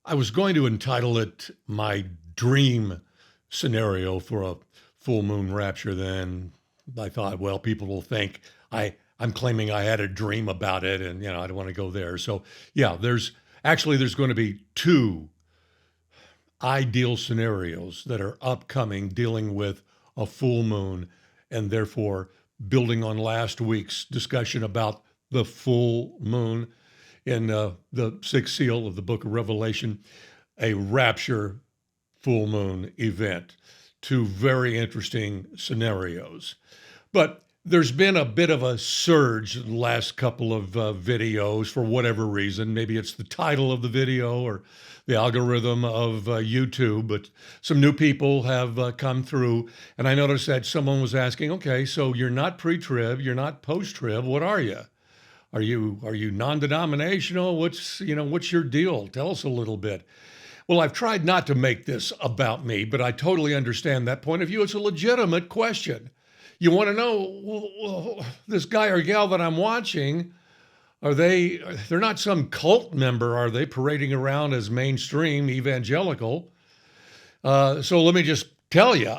I was going to entitle it my dream scenario for a full moon rapture. Then I thought, well, people will think I'm claiming I had a dream about it, and I don't want to go there. So yeah, there's going to be two ideal scenarios that are upcoming dealing with a full moon, and therefore building on last week's discussion about the full moon in the sixth seal of the book of Revelation, a rapture full moon event. Two very interesting scenarios. But there's been a bit of a surge in the last couple of videos for whatever reason. Maybe it's the title of the video or the algorithm of YouTube, but some new people have come through. And I noticed that someone was asking, okay, so you're not pre-trib, you're not post-trib, what are you? Are you non-denominational? What's your deal? Tell us a little bit. Well, I've tried not to make this about me, but I totally understand that point of view. It's a legitimate question. You want to know, well, this guy or gal that I'm watching, they're not some cult member, are they, parading around as mainstream evangelical? So let me just tell you,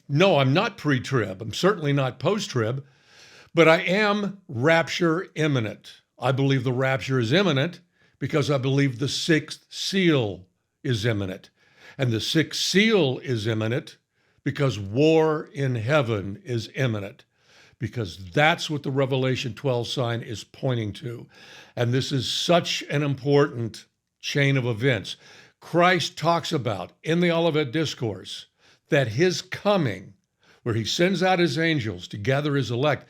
no, I'm not pre-trib. I'm certainly not post-trib. But I am rapture imminent. I believe the rapture is imminent because I believe the sixth seal is imminent. And the sixth seal is imminent because war in heaven is imminent, because that's what the Revelation 12 sign is pointing to. And this is such an important chain of events. Christ talks about in the Olivet discourse that his coming, where he sends out his angels to gather his elect,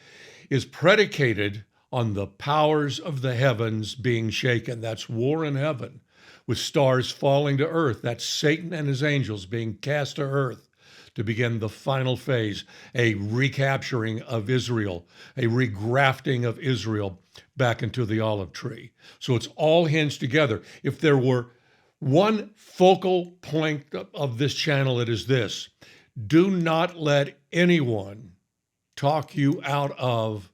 is predicated on the powers of the heavens being shaken. That's war in heaven, with stars falling to earth. That's Satan and his angels being cast to earth to begin the final phase, a recapturing of Israel, a regrafting of Israel back into the olive tree. So it's all hinged together. If there were one focal point of this channel, it is this: do not let anyone talk you out of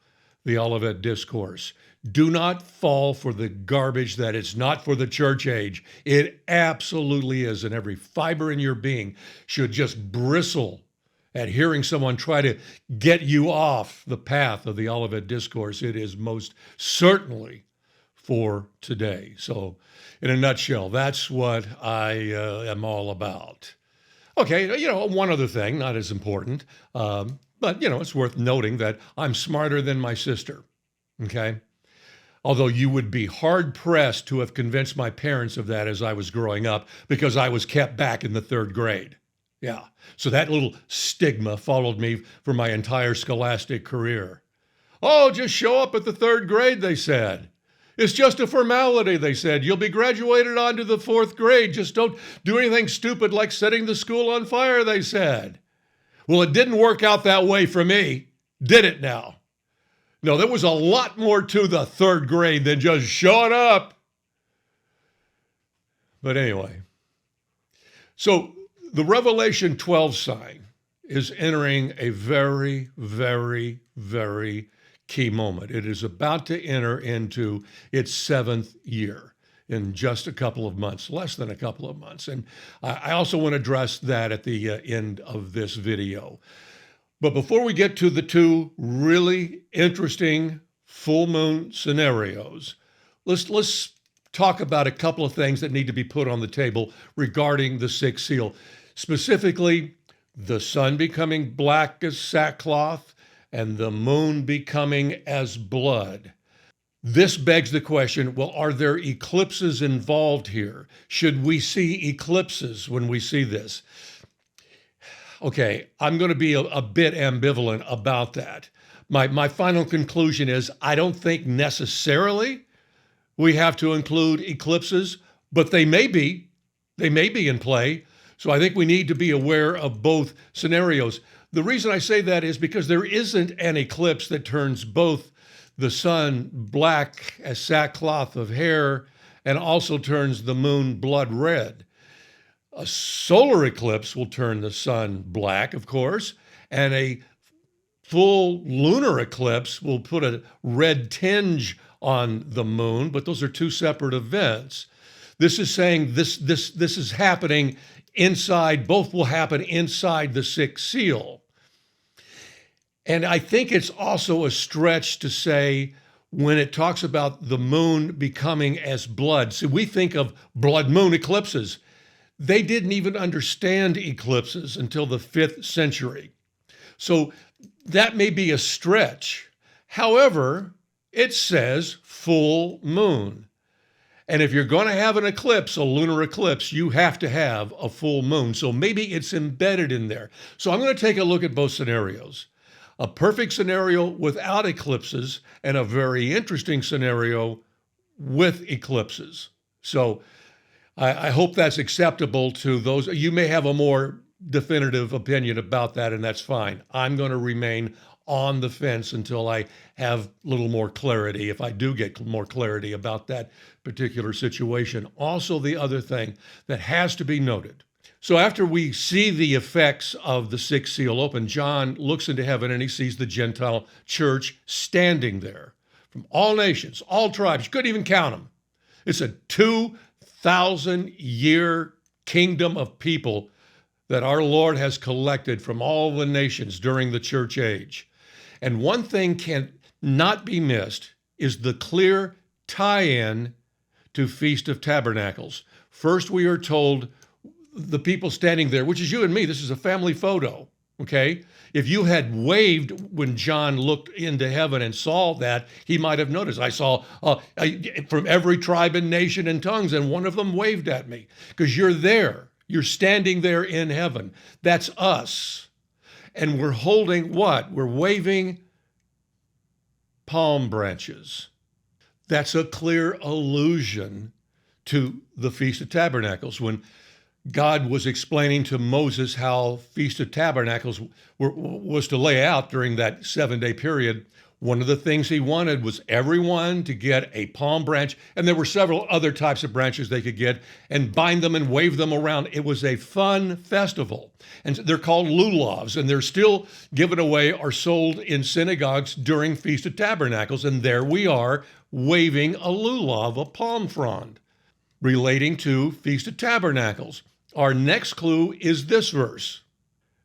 the Olivet discourse. Do not fall for the garbage that it's not for the church age. It absolutely is, and every fiber in your being should just bristle at hearing someone try to get you off the path of the Olivet discourse. It is most certainly for today. So in a nutshell, that's what I am all about. Okay, one other thing, not as important, but, it's worth noting that I'm smarter than my sister, okay? Although you would be hard-pressed to have convinced my parents of that as I was growing up, because I was kept back in the third grade. Yeah, so that little stigma followed me for my entire scholastic career. Oh, just show up at the third grade, they said. It's just a formality, they said. You'll be graduated on to the fourth grade. Just don't do anything stupid like setting the school on fire, they said. Well, it didn't work out that way for me, did it now? No, there was a lot more to the third grade than just showing up. But anyway, so the Revelation 12 sign is entering a very, very, very key moment. It is about to enter into its seventh year in just a couple of months, less than a couple of months. And I also want to address that at the end of this video. But before we get to the two really interesting full moon scenarios, let's talk about a couple of things that need to be put on the table regarding the sixth seal. Specifically, the sun becoming black as sackcloth and the moon becoming as blood. This begs the question, well, are there eclipses involved here? Should we see eclipses when we see this? Okay, I'm going to be a bit ambivalent about that. My final conclusion is I don't think necessarily we have to include eclipses, but they may be in play. So I think we need to be aware of both scenarios. The reason I say that is because there isn't an eclipse that turns both the sun black as sackcloth of hair and also turns the moon blood red. A solar eclipse will turn the sun black, of course, and a full lunar eclipse will put a red tinge on the moon, but those are two separate events. This is saying this is happening inside, both will happen inside the sixth seal. And I think it's also a stretch to say when it talks about the moon becoming as blood. See, we think of blood moon eclipses. They didn't even understand eclipses until the 5th century. So that may be a stretch. However, it says full moon. And if you're going to have an eclipse, a lunar eclipse, you have to have a full moon. So maybe it's embedded in there. So I'm going to take a look at both scenarios. A perfect scenario without eclipses and a very interesting scenario with eclipses. So I hope that's acceptable to those. You may have a more definitive opinion about that, and that's fine. I'm going to remain on the fence until I have a little more clarity, if I do get more clarity about that particular situation. Also, the other thing that has to be noted. So after we see the effects of the sixth seal open, John looks into heaven and he sees the Gentile church standing there from all nations, all tribes. You couldn't even count them. It's a 2,000-year kingdom of people that our Lord has collected from all the nations during the church age. And one thing can not be missed is the clear tie-in to Feast of Tabernacles. First, we are told the people standing there, which is you and me, this is a family photo, okay? If you had waved when John looked into heaven and saw that, he might have noticed. I saw from every tribe and nation and tongues, and one of them waved at me because you're there. You're standing there in heaven. That's us. And we're holding what? We're waving palm branches. That's a clear allusion to the Feast of Tabernacles. When God was explaining to Moses how Feast of Tabernacles was to lay out during that 7-day period, one of the things he wanted was everyone to get a palm branch, and there were several other types of branches they could get, and bind them and wave them around. It was a fun festival. And they're called lulavs, and they're still given away or sold in synagogues during Feast of Tabernacles. And there we are waving a lulav, a palm frond, relating to Feast of Tabernacles. Our next clue is this verse.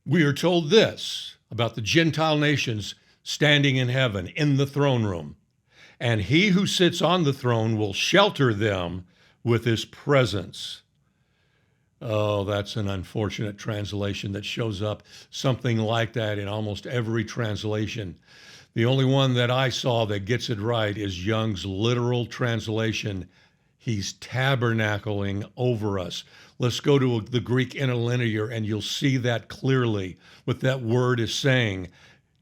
We are told this about the Gentile nations standing in heaven in the throne room. And he who sits on the throne will shelter them with his presence. Oh, that's an unfortunate translation that shows up something like that in almost every translation. The only one that I saw that gets it right is Young's literal translation. He's tabernacling over us. Let's go to the Greek interlinear and you'll see that clearly, what that word is saying.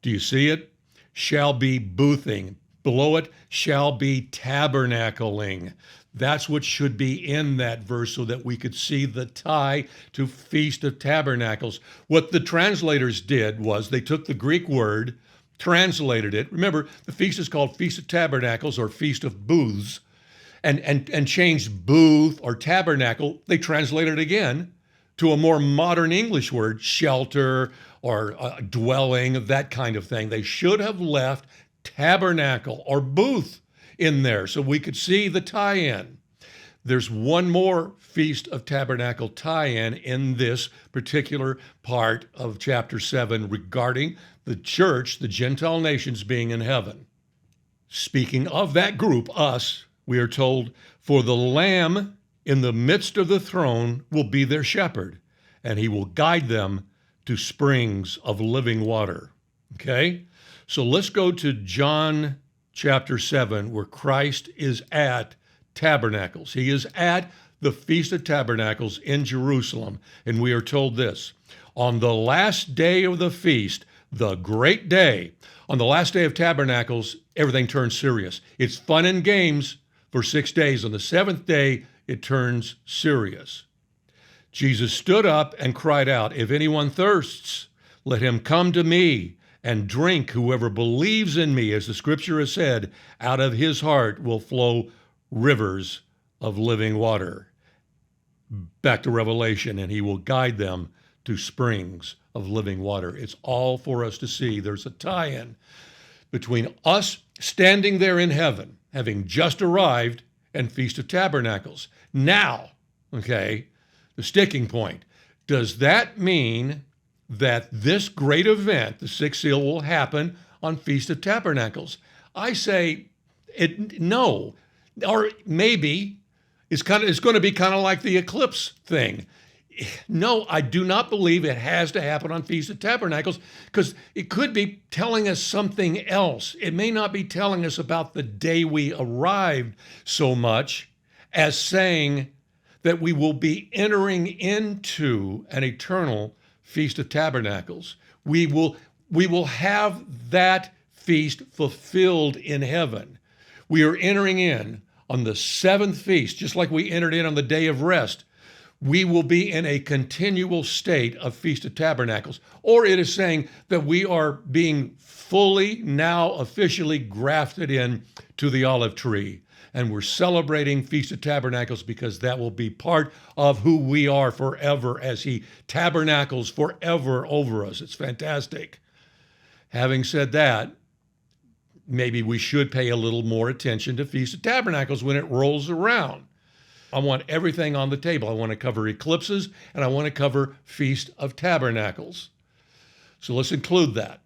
Do you see it? Shall be boothing. Below it, shall be tabernacling. That's what should be in that verse so that we could see the tie to Feast of Tabernacles. What the translators did was they took the Greek word, translated it. Remember, the feast is called Feast of Tabernacles or Feast of Booths. And changed booth or tabernacle, they translated it again to a more modern English word, shelter or dwelling, that kind of thing. They should have left tabernacle or booth in there so we could see the tie-in. There's one more Feast of Tabernacle tie-in in this particular part of chapter 7 regarding the church, the Gentile nations being in heaven. Speaking of that group, us, we are told, for the Lamb in the midst of the throne will be their shepherd, and he will guide them to springs of living water. Okay? So let's go to John chapter 7, where Christ is at Tabernacles. He is at the Feast of Tabernacles in Jerusalem, and we are told this. On the last day of the feast, the great day, on the last day of Tabernacles, everything turns serious. It's fun and games for 6 days. On the 7th day, it turns serious. Jesus stood up and cried out, if anyone thirsts, let him come to me and drink. Whoever believes in me, as the scripture has said, out of his heart will flow rivers of living water. Back to Revelation, and he will guide them to springs of living water. It's all for us to see. There's a tie-in between us standing there in heaven, having just arrived, and Feast of Tabernacles. Now, okay, the sticking point. Does that mean that this great event, the sixth seal, will happen on Feast of Tabernacles? I say no, or maybe it's going to be kind of like the eclipse thing. No, I do not believe it has to happen on Feast of Tabernacles, because it could be telling us something else. It may not be telling us about the day we arrived so much as saying that we will be entering into an eternal Feast of Tabernacles. We will have that feast fulfilled in heaven. We are entering in on the seventh feast, just like we entered in on the day of rest. We will be in a continual state of Feast of Tabernacles. Or it is saying that we are being fully now officially grafted in to the olive tree. And we're celebrating Feast of Tabernacles because that will be part of who we are forever as he tabernacles forever over us. It's fantastic. Having said that, maybe we should pay a little more attention to Feast of Tabernacles when it rolls around. I want everything on the table. I want to cover eclipses, and I want to cover Feast of Tabernacles. So let's include that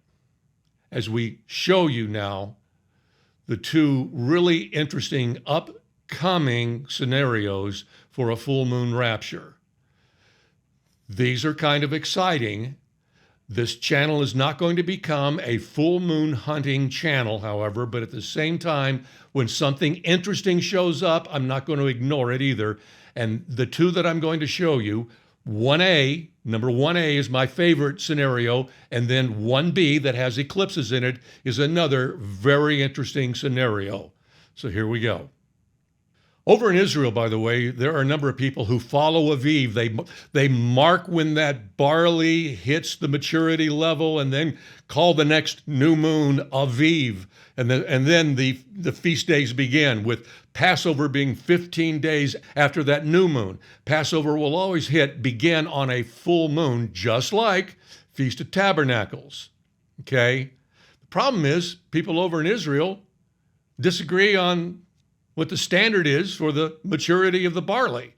as we show you now the two really interesting upcoming scenarios for a full moon rapture. These are kind of exciting. This channel is not going to become a full moon hunting channel, however, but at the same time, when something interesting shows up, I'm not going to ignore it either. And the two that I'm going to show you, 1A, number 1A is my favorite scenario, and then 1B that has eclipses in it is another very interesting scenario. So here we go. Over in Israel, by the way, there are a number of people who follow Aviv. They mark when that barley hits the maturity level and then call the next new moon Aviv. And then the feast days begin, with Passover being 15 days after that new moon. Passover will always begin on a full moon, just like Feast of Tabernacles. Okay? The problem is people over in Israel disagree on what the standard is for the maturity of the barley.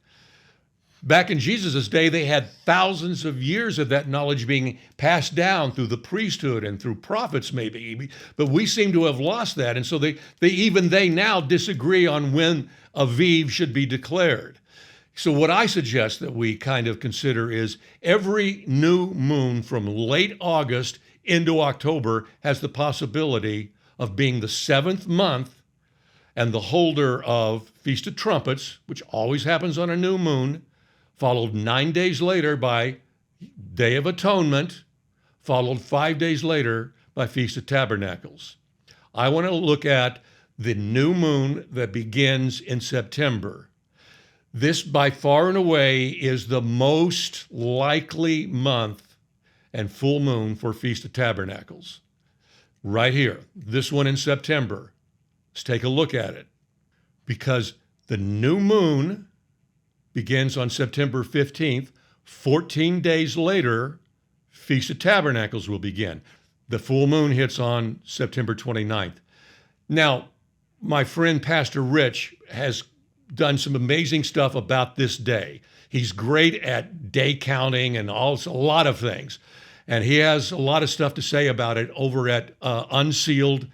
Back in Jesus' day, they had thousands of years of that knowledge being passed down through the priesthood and through prophets maybe, but we seem to have lost that. And so they now disagree on when Aviv should be declared. So what I suggest that we kind of consider is every new moon from late August into October has the possibility of being the seventh month and the holder of Feast of Trumpets, which always happens on a new moon, followed 9 days later by Day of Atonement, followed 5 days later by Feast of Tabernacles. I want to look at the new moon that begins in September. This, by far and away, is the most likely month and full moon for Feast of Tabernacles. Right here, this one in September. Let's take a look at it, because the new moon begins on September 15th. 14 days later, Feast of Tabernacles will begin. The full moon hits on September 29th. Now, my friend Pastor Rich has done some amazing stuff about this day. He's great at day counting and a lot of things. And he has a lot of stuff to say about it over at unsealed.org.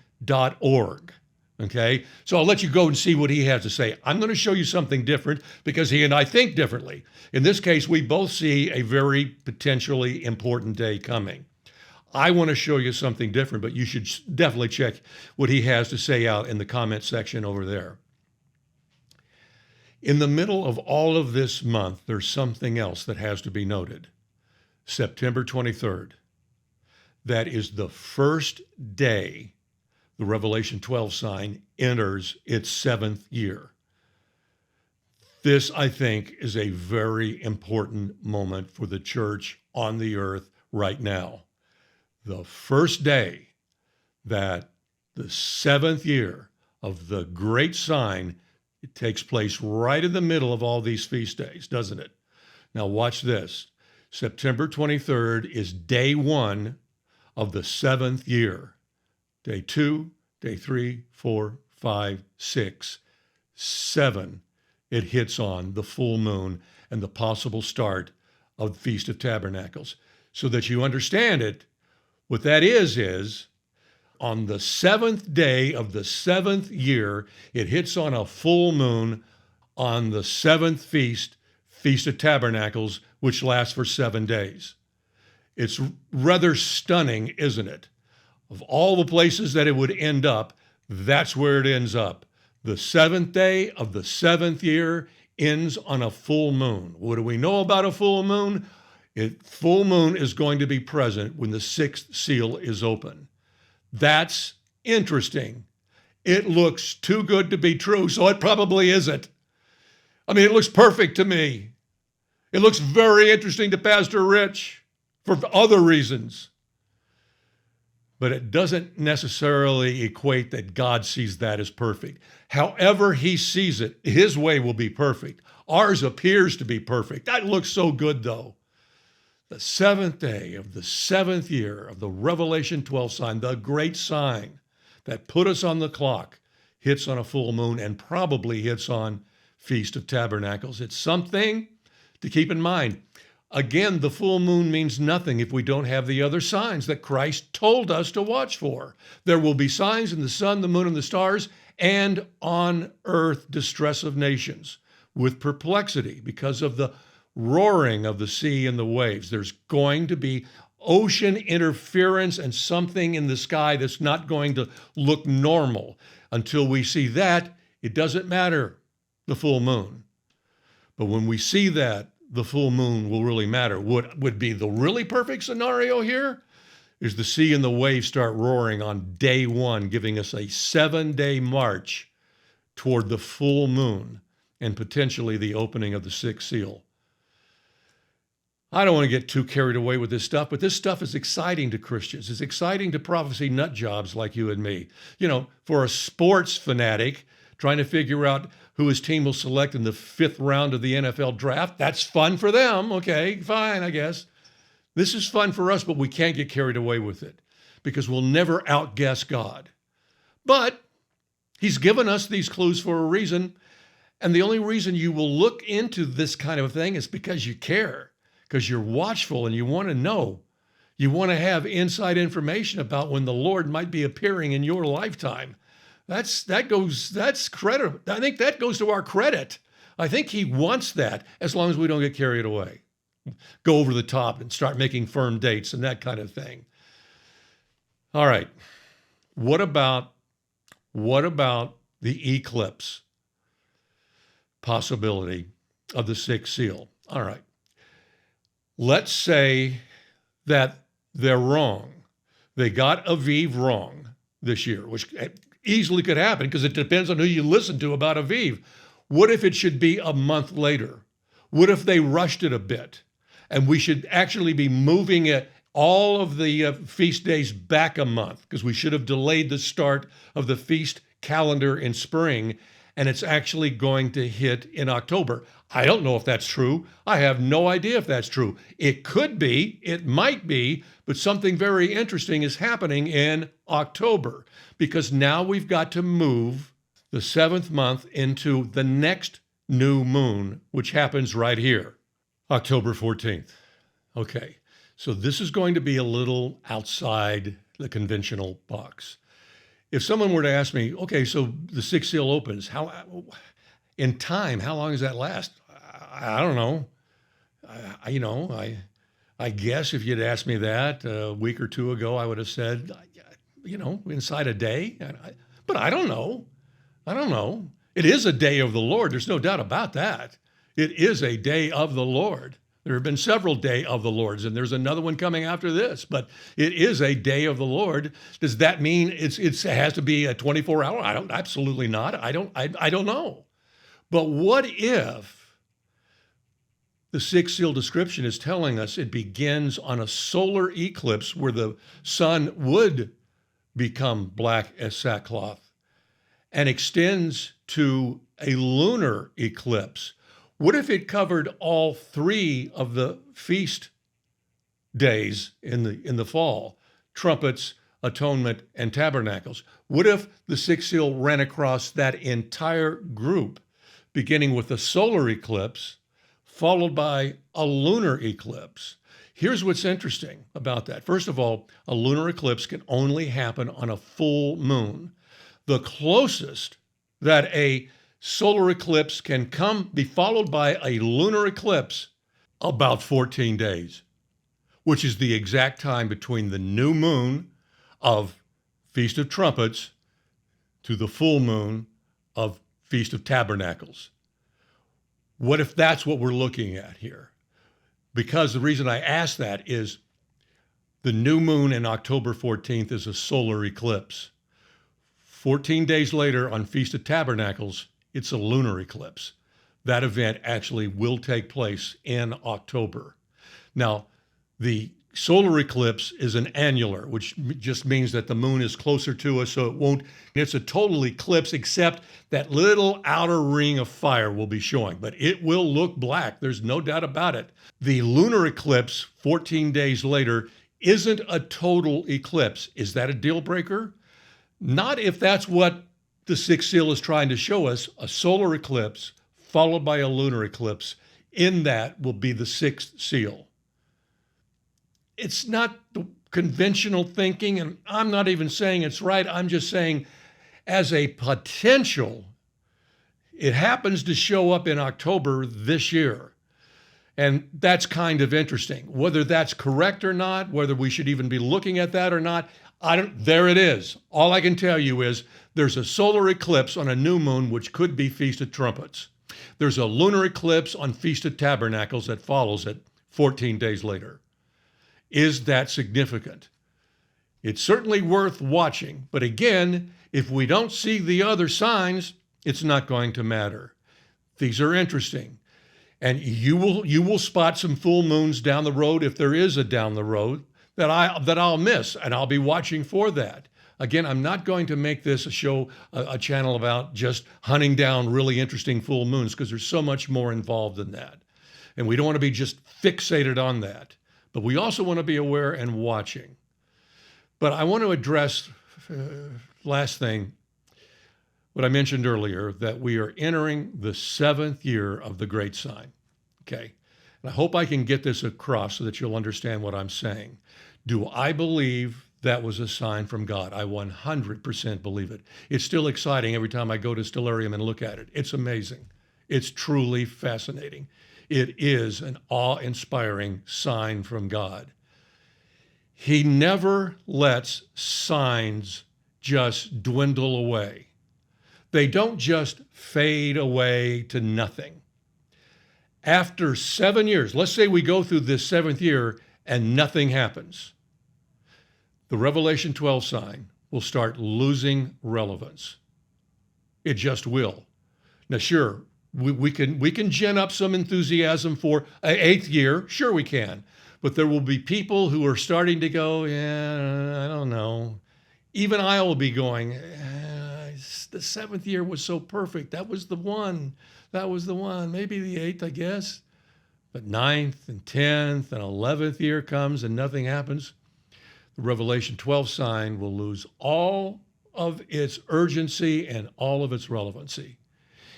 Okay, so I'll let you go and see what he has to say. I'm going to show you something different because he and I think differently. In this case, we both see a very potentially important day coming. I want to show you something different, but you should definitely check what he has to say out in the comment section over there. In the middle of all of this month, there's something else that has to be noted. September 23rd. That is the first day the Revelation 12 sign enters its seventh year. This, I think, is a very important moment for the church on the earth right now. The first day that the seventh year of the great sign, it takes place right in the middle of all these feast days, doesn't it? Now watch this. September 23rd is day one of the seventh year. Day 2, day 3, 4, 5, 6, 7, it hits on the full moon and the possible start of the Feast of Tabernacles. So that you understand it, what that is on the 7th day of the 7th year, it hits on a full moon on the 7th Feast of Tabernacles, which lasts for 7 days. It's rather stunning, isn't it? Of all the places that it would end up, that's where it ends up. The 7th day of the 7th year ends on a full moon. What do we know about a full moon? Full moon is going to be present when the 6th seal is open. That's interesting. It looks too good to be true, so it probably isn't. I mean, it looks perfect to me. It looks very interesting to Pastor Rich for other reasons. But it doesn't necessarily equate that God sees that as perfect. However he sees it, his way will be perfect. Ours appears to be perfect. That looks so good, though. The 7th day of the 7th year of the Revelation 12 sign, the great sign that put us on the clock, hits on a full moon and probably hits on Feast of Tabernacles. It's something to keep in mind. Again, the full moon means nothing if we don't have the other signs that Christ told us to watch for. There will be signs in the sun, the moon, and the stars, and on earth distress of nations with perplexity because of the roaring of the sea and the waves. There's going to be ocean interference and something in the sky that's not going to look normal. Until we see that, it doesn't matter, the full moon. But when we see that, the full moon will really matter. What would be the really perfect scenario here is the sea and the waves start roaring on day 1, giving us a 7-day march toward the full moon and potentially the opening of the 6th seal. I don't want to get too carried away with this stuff, but this stuff is exciting to Christians. It's exciting to prophecy nut jobs like you and me. You know, for a sports fanatic trying to figure out who his team will select in the 5th round of the NFL draft, that's fun for them. Okay, fine, I guess. This is fun for us, but we can't get carried away with it because we'll never outguess God. But he's given us these clues for a reason, and the only reason you will look into this kind of thing is because you care. Because you're watchful and you want to know. You want to have inside information about when the Lord might be appearing in your lifetime. That's credit. I think that goes to our credit. I think he wants that as long as we don't get carried away. Go over the top and start making firm dates and that kind of thing. All right. What about the eclipse possibility of the 6th seal? All right. Let's say that they're wrong. They got Aviv wrong this year, which easily could happen because it depends on who you listen to about Aviv. What if it should be a month later? What if they rushed it a bit? And we should actually be moving it, all of the feast days back a month because we should have delayed the start of the feast calendar in spring, and it's actually going to hit in October. I don't know if that's true. I have no idea if that's true. It could be, it might be, but something very interesting is happening in October because now we've got to move the 7th month into the next new moon, which happens right here, October 14th. Okay, so this is going to be a little outside the conventional box. If someone were to ask me, okay, so the 6th seal opens, in time, how long does that last? I don't know. I guess if you'd asked me that a week or two ago, I would have said, inside a day. But I don't know. It is a day of the Lord. There's no doubt about that. It is a day of the Lord. There have been several day of the Lords, and there's another one coming after this, but it is a day of the Lord. Does that mean it has to be a 24-hour? Absolutely not. I don't know. But what if the 6th seal description is telling us it begins on a solar eclipse where the sun would become black as sackcloth and extends to a lunar eclipse? What if it covered all 3 of the feast days in the fall? Trumpets, atonement, and tabernacles. What if the sixth seal ran across that entire group, beginning with a solar eclipse, followed by a lunar eclipse? Here's what's interesting about that. First of all, a lunar eclipse can only happen on a full moon. The closest that a solar eclipse can be followed by a lunar eclipse, about 14 days, which is the exact time between the new moon of Feast of Trumpets to the full moon of Feast of Tabernacles. What if that's what we're looking at here? Because the reason I ask that is the new moon in October 14th is a solar eclipse. 14 days later on Feast of Tabernacles, it's a lunar eclipse. That event actually will take place in October. Now, the solar eclipse is an annular, which just means that the moon is closer to us, so it's a total eclipse, except that little outer ring of fire will be showing, but it will look black. There's no doubt about it. The lunar eclipse 14 days later isn't a total eclipse. Is that a deal breaker? Not if that's what the sixth seal is trying to show us, a solar eclipse followed by a lunar eclipse. In that will be the sixth seal. It's not the conventional thinking, and I'm not even saying it's right. I'm just saying as a potential, it happens to show up in October this year. And that's kind of interesting. Whether that's correct or not, whether we should even be looking at that or not, there it is. All I can tell you is there's a solar eclipse on a new moon, which could be Feast of Trumpets. There's a lunar eclipse on Feast of Tabernacles that follows it 14 days later. Is that significant? It's certainly worth watching. But again, if we don't see the other signs, it's not going to matter. These are interesting. And you will spot some full moons down the road, if there is a down the road, that I'll miss, and I'll be watching for that. Again, I'm not going to make this a channel about just hunting down really interesting full moons, because there's so much more involved than that. And we don't want to be just fixated on that. But we also want to be aware and watching. But I want to address, last thing, what I mentioned earlier, that we are entering the 7th year of the great sign. Okay. And I hope I can get this across so that you'll understand what I'm saying. Do I believe that was a sign from God? I 100% believe it. It's still exciting every time I go to Stellarium and look at it. It's amazing. It's truly fascinating. It is an awe-inspiring sign from God. He never lets signs just dwindle away. They don't just fade away to nothing. After 7 years, let's say we go through this 7th year and nothing happens, the Revelation 12 sign will start losing relevance. It just will. Now, sure, we can gin up some enthusiasm for an 8th year. Sure, we can. But there will be people who are starting to go, yeah, I don't know. Even I will be going, the 7th year was so perfect. That was the one. That was the one. Maybe the 8th, I guess. But 9th and 10th and 11th year comes and nothing happens. The Revelation 12 sign will lose all of its urgency and all of its relevancy.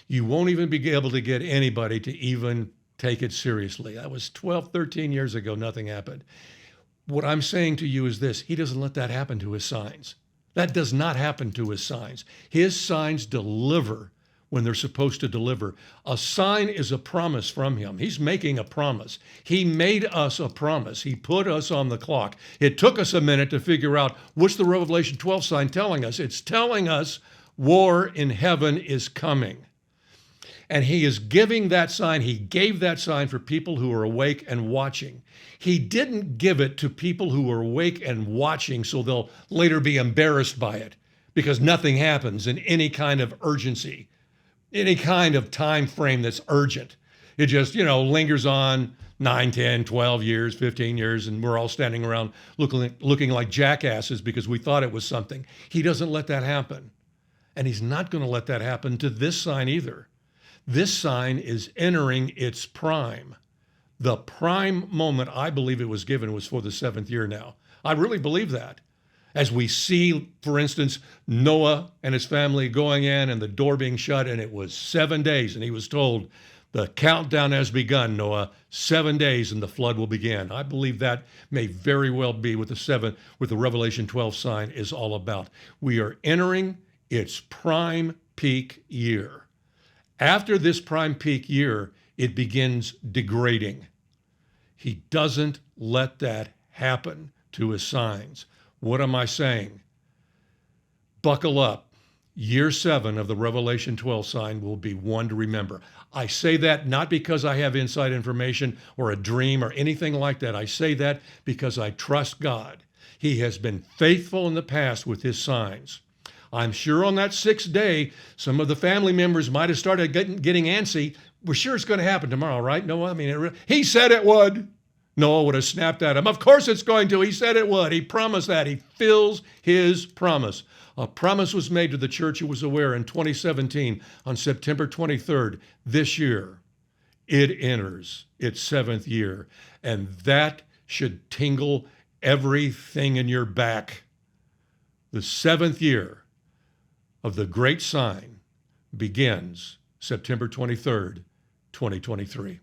You won't even be able to get anybody to even take it seriously. That was 12, 13 years ago. Nothing happened. What I'm saying to you is this. He doesn't let that happen to his signs. That does not happen to his signs. His signs deliver when they're supposed to deliver. A sign is a promise from him. He's making a promise. He made us a promise. He put us on the clock. It took us a minute to figure out what's the Revelation 12 sign telling us. It's telling us war in heaven is coming. And he is giving that sign. He gave that sign for people who are awake and watching. He didn't give it to people who are awake and watching so they'll later be embarrassed by it, because nothing happens in any kind of urgency, any kind of time frame that's urgent. It just, lingers on 9, 10, 12 years, 15 years, and we're all standing around looking like jackasses because we thought it was something. He doesn't let that happen. And he's not going to let that happen to this sign either. This sign is entering its prime. The prime moment I believe it was given was for the 7th year now. I really believe that. As we see, for instance, Noah and his family going in and the door being shut, and it was 7 days, and he was told, the countdown has begun, Noah. 7 days and the flood will begin. I believe that may very well be what the Revelation 12 sign is all about. We are entering its prime peak year. After this prime peak year, it begins degrading. He doesn't let that happen to his signs. What am I saying? Buckle up. Year 7 of the Revelation 12 sign will be one to remember. I say that not because I have inside information or a dream or anything like that. I say that because I trust God. He has been faithful in the past with his signs. I'm sure on that 6th day, some of the family members might have started getting antsy. We're sure it's going to happen tomorrow, right? Noah, he said it would. Noah would have snapped at him. Of course it's going to. He said it would. He promised that. He fills his promise. A promise was made to the church, who was aware, in 2017 on September 23rd this year. It enters its 7th year, and that should tingle everything in your back. The 7th year of the great sign begins September 23rd, 2023.